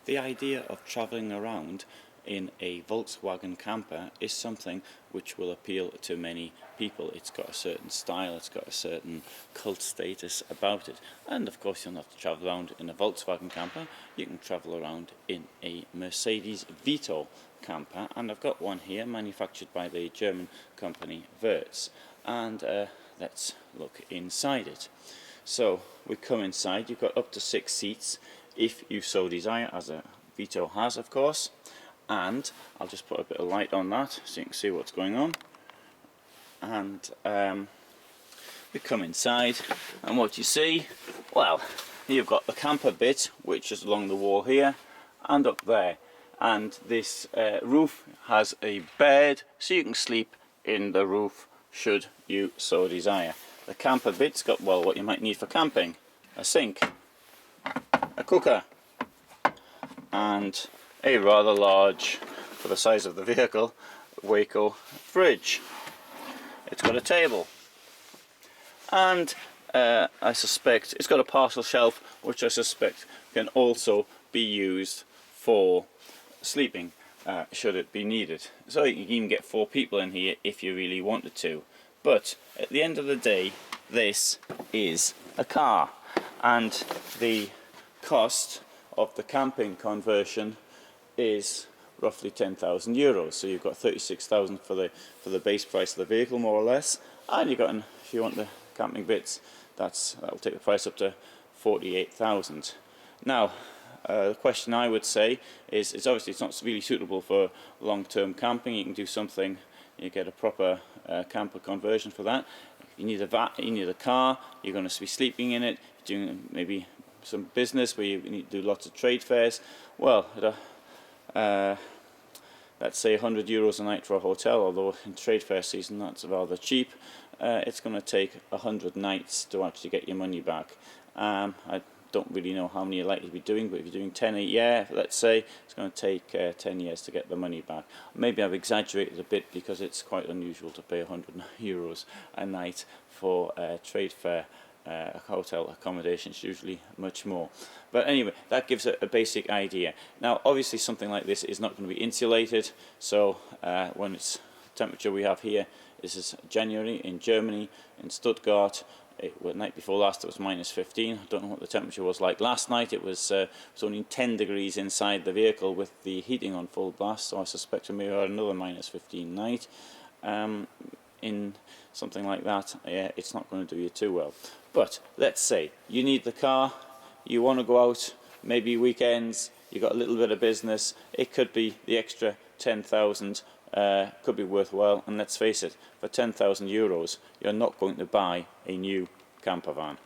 The idea of travelling around in a Volkswagen camper is something which will appeal to many people. It's got a certain style, it's got a certain cult status about it, and of course you'll not have to travel around in a Volkswagen camper. You can travel around in a Mercedes Vito camper, and I've got one here manufactured by the German company Werz, and let's look inside it. So we come inside. You've got up to 6 seats if you so desire, as a Vito has of course. And I'll just put a bit of light on that so you can see what's going on. And we come inside, and what you see, well, you've got the camper bit, which is along the wall here and up there, and this roof has a bed so you can sleep in the roof should you so desire. The camper bit's got, well, what you might need for camping: a sink, a cooker, and a rather large, for the size of the vehicle, Waeco fridge. It's got a table, and I suspect it's got a parcel shelf, which I suspect can also be used for sleeping should it be needed. So you can even get 4 people in here if you really wanted to. But at the end of the day, this is a car, and the cost of the camping conversion is roughly €10,000. So you've got 36,000 for the base price of the vehicle, more or less, and you've got, if you want the camping bits, that'll take the price up to 48,000. Now, the question I would say is, it's obviously it's not really suitable for long-term camping. You can do something, you get a proper camper conversion for that. You need you need a car. You're going to be sleeping in it. You're doing maybe some business where you need to do lots of trade fairs. Well, let's say €100 a night for a hotel, although in trade fair season that's rather cheap. It's going to take 100 nights to actually get your money back. I don't really know how many you're likely to be doing, but if you're doing 10 a year, let's say, it's going to take 10 years to get the money back. Maybe I've exaggerated a bit, because it's quite unusual to pay €100 a night for trade fair. Hotel accommodation is usually much more. But anyway, that gives a basic idea. Now obviously something like this is not going to be insulated, so when it's temperature we have here, this is January in Germany, in Stuttgart. The night before last it was -15. I don't know what the temperature was like last night. It was only 10 degrees inside the vehicle with the heating on full blast, so I suspect we may have another -15 night. In something like that, yeah, it's not going to do you too well. But let's say you need the car, you want to go out, maybe weekends, you got a little bit of business. It could be the extra 10,000 could be worthwhile. And let's face it, for €10,000 you're not going to buy a new camper van.